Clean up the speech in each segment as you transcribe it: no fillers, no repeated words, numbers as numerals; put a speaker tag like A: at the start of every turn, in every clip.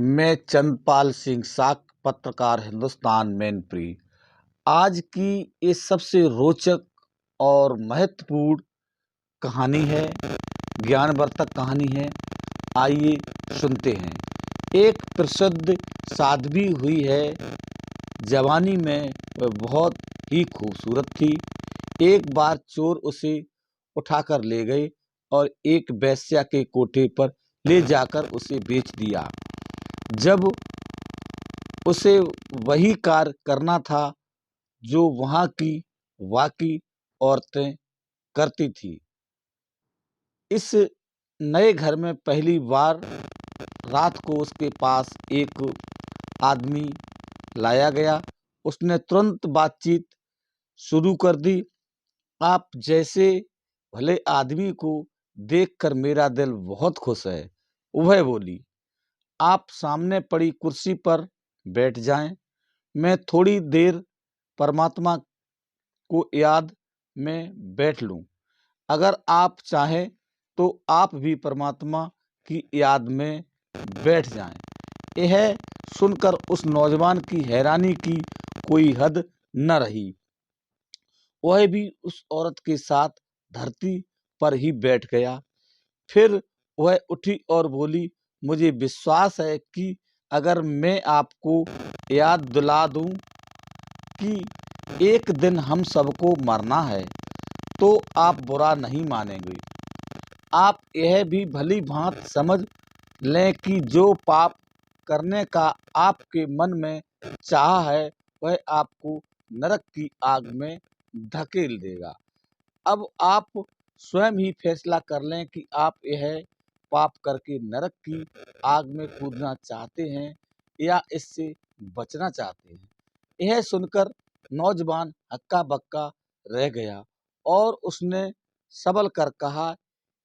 A: मैं चंद्रपाल सिंह साख पत्रकार हिंदुस्तान मैनपुरी। आज की ये सबसे रोचक और महत्वपूर्ण कहानी है, ज्ञानवर्धक कहानी है। आइए सुनते हैं। एक प्रसिद्ध साध्वी हुई है। जवानी में वह बहुत ही खूबसूरत थी। एक बार चोर उसे उठाकर ले गए और एक वेश्या के कोठे पर ले जाकर उसे बेच दिया। जब उसे वही कार्य करना था जो वहाँ की बाकी औरतें करती थी। इस नए घर में पहली बार रात को उसके पास एक आदमी लाया गया। उसने तुरंत बातचीत शुरू कर दी। आप जैसे भले आदमी को देखकर मेरा दिल बहुत खुश है। वह बोली, आप सामने पड़ी कुर्सी पर बैठ जाएं। मैं थोड़ी देर परमात्मा को याद में बैठ लूं। अगर आप चाहें तो आप भी परमात्मा की याद में बैठ जाएं। यह सुनकर उस नौजवान की हैरानी की कोई हद न रही। वह भी उस औरत के साथ धरती पर ही बैठ गया। फिर वह उठी और बोली, मुझे विश्वास है कि अगर मैं आपको याद दिला दूं कि एक दिन हम सबको मरना है तो आप बुरा नहीं मानेंगे। आप यह भी भली भांति समझ लें कि जो पाप करने का आपके मन में चाह है वह आपको नरक की आग में धकेल देगा। अब आप स्वयं ही फैसला कर लें कि आप यह पाप करके नरक की आग में कूदना चाहते हैं या इससे बचना चाहते हैं। यह सुनकर नौजवान हक्का बक्का रह गया और उसने सबल कर कहा,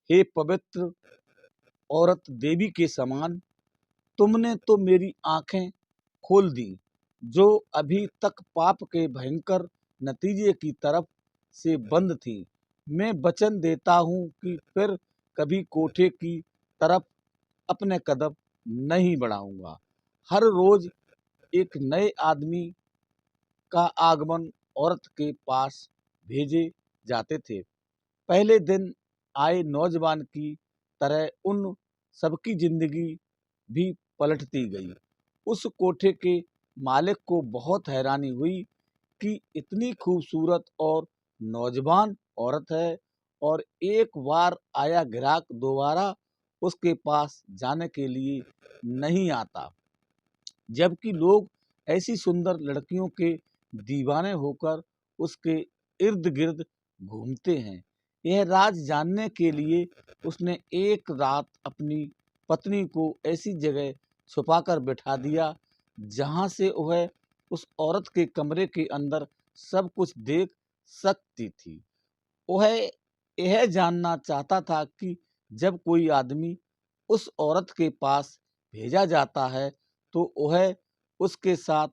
A: हे पवित्र औरत, देवी के समान तुमने तो मेरी आंखें खोल दी, जो अभी तक पाप के भयंकर नतीजे की तरफ से बंद थी। मैं वचन देता हूँ कि फिर कभी कोठे की तरफ अपने कदम नहीं बढ़ाऊंगा। हर रोज एक नए आदमी का आगमन औरत के पास भेजे जाते थे। पहले दिन आए नौजवान की तरह उन सबकी जिंदगी भी पलटती गई। उस कोठे के मालिक को बहुत हैरानी हुई कि इतनी खूबसूरत और नौजवान औरत है और एक बार आया ग्राहक दोबारा उसके पास जाने के लिए नहीं आता, जबकि लोग ऐसी सुंदर लड़कियों के दीवाने होकर उसके इर्द गिर्द घूमते हैं। यह राज जानने के लिए उसने एक रात अपनी पत्नी को ऐसी जगह छुपाकर बिठा दिया जहां से वह उस औरत के कमरे के अंदर सब कुछ देख सकती थी। वह यह जानना चाहता था कि जब कोई आदमी उस औरत के पास भेजा जाता है तो वह उसके साथ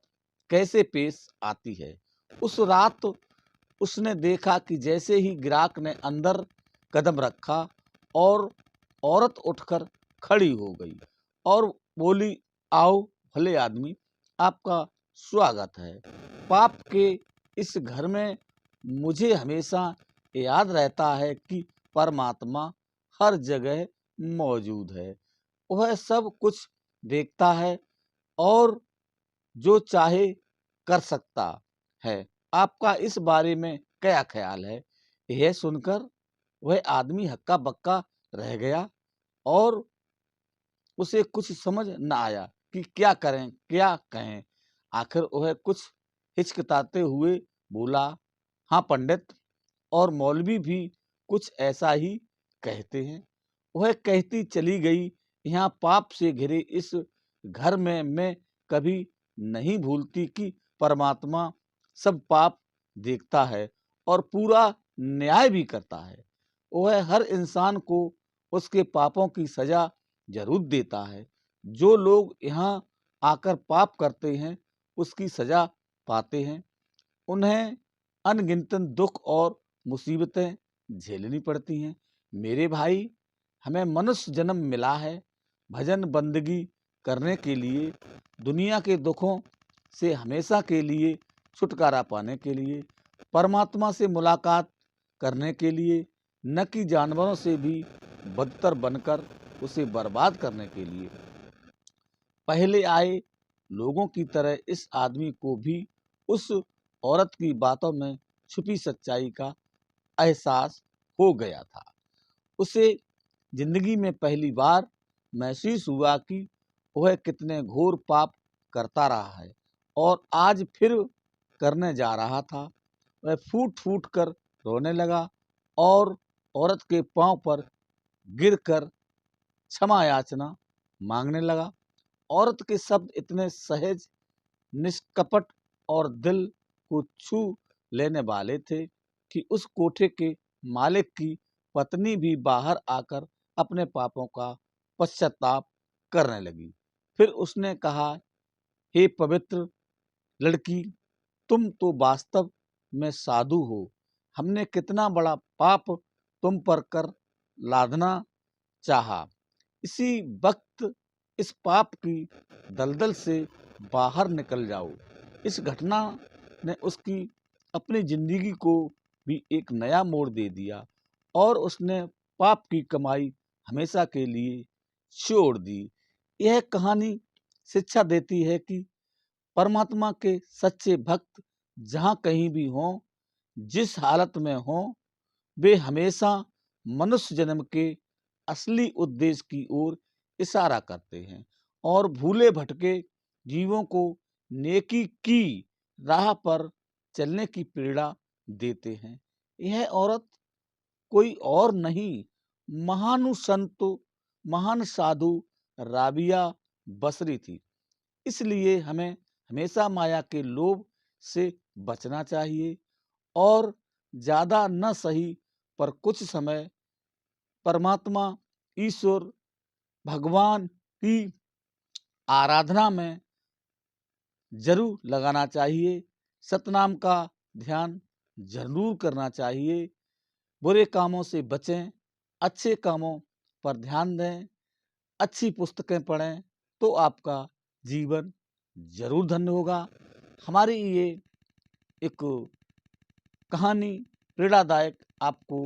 A: कैसे पेश आती है। उस रात उसने देखा कि जैसे ही ग्राहक ने अंदर कदम रखा और औरत उठकर खड़ी हो गई और बोली, आओ भले आदमी, आपका स्वागत है। पाप के इस घर में मुझे हमेशा याद रहता है कि परमात्मा हर जगह मौजूद है। वह सब कुछ देखता है और जो चाहे कर सकता है। आपका इस बारे में क्या ख्याल है? यह सुनकर वह आदमी हक्का बक्का रह गया और उसे कुछ समझ न आया कि क्या करें क्या कहें। आखिर वह कुछ हिचकिचाते हुए बोला, हाँ पंडित, और मौलवी भी कुछ ऐसा ही कहते हैं। वह कहती चली गई, यहाँ पाप से घिरे इस घर में मैं कभी नहीं भूलती कि परमात्मा सब पाप देखता है और पूरा न्याय भी करता है। वह हर इंसान को उसके पापों की सजा जरूर देता है। जो लोग यहाँ आकर पाप करते हैं उसकी सजा पाते हैं। उन्हें अनगिनत दुख और मुसीबतें झेलनी पड़ती हैं। मेरे भाई, हमें मनुष्य जन्म मिला है भजन बंदगी करने के लिए, दुनिया के दुखों से हमेशा के लिए छुटकारा पाने के लिए, परमात्मा से मुलाकात करने के लिए, न कि जानवरों से भी बदतर बनकर उसे बर्बाद करने के लिए। पहले आए लोगों की तरह इस आदमी को भी उस औरत की बातों में छुपी सच्चाई का एहसास हो गया था। उसे जिंदगी में पहली बार महसूस हुआ कि वह कितने घोर पाप करता रहा है और आज फिर करने जा रहा था। वह फूट फूट कर रोने लगा और औरत के पांव पर गिरकर क्षमा याचना मांगने लगा। औरत के शब्द इतने सहज, निष्कपट और दिल को छू लेने वाले थे कि उस कोठे के मालिक की पत्नी भी बाहर आकर अपने पापों का पश्चाताप करने लगी। फिर उसने कहा, हे पवित्र लड़की, तुम तो वास्तव में साधु हो। हमने कितना बड़ा पाप तुम पर कर लादना चाहा। इसी वक्त इस पाप की दलदल से बाहर निकल जाओ। इस घटना ने उसकी अपनी जिंदगी को भी एक नया मोड़ दे दिया और उसने पाप की कमाई हमेशा के लिए छोड़ दी। यह कहानी शिक्षा देती है कि परमात्मा के सच्चे भक्त जहाँ कहीं भी हों, जिस हालत में हों, वे हमेशा मनुष्य जन्म के असली उद्देश्य की ओर इशारा करते हैं और भूले भटके जीवों को नेकी की राह पर चलने की प्रेरणा देते हैं। यह औरत कोई और नहीं, महानुसंत, महान साधु राबिया बसरी थी। इसलिए हमें हमेशा माया के लोभ से बचना चाहिए और ज़्यादा न सही पर कुछ समय परमात्मा, ईश्वर, भगवान की आराधना में जरूर लगाना चाहिए। सतनाम का ध्यान जरूर करना चाहिए। बुरे कामों से बचें, अच्छे कामों पर ध्यान दें, अच्छी पुस्तकें पढ़ें तो आपका जीवन जरूर धन्य होगा। हमारी ये एक कहानी प्रेरणादायक आपको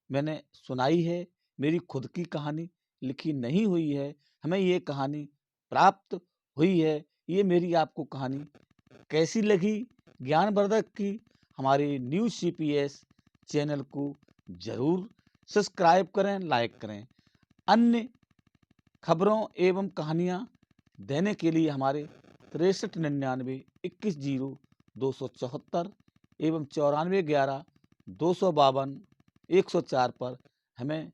A: मैंने सुनाई है। मेरी खुद की कहानी लिखी नहीं हुई है, हमें ये कहानी प्राप्त हुई है। ये मेरी आपको कहानी कैसी लगी, ज्ञानवर्धक की, हमारे न्यूज़ CPS चैनल को ज़रूर सब्सक्राइब करें, लाइक करें। अन्य खबरों एवं कहानियाँ देने के लिए हमारे 6399 21 0 274 एवं 9411 252 104 पर हमें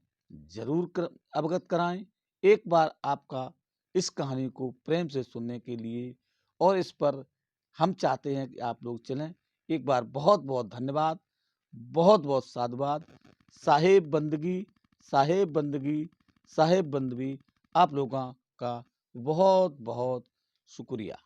A: जरूर अवगत कराएं। एक बार आपका इस कहानी को प्रेम से सुनने के लिए और इस पर हम चाहते हैं कि आप लोग चलें। एक बार बहुत बहुत धन्यवाद, बहुत बहुत साधुवाद। साहेब बंदगी, साहेब बंदगी, साहेब बंदगी, आप लोगों का बहुत बहुत शुक्रिया।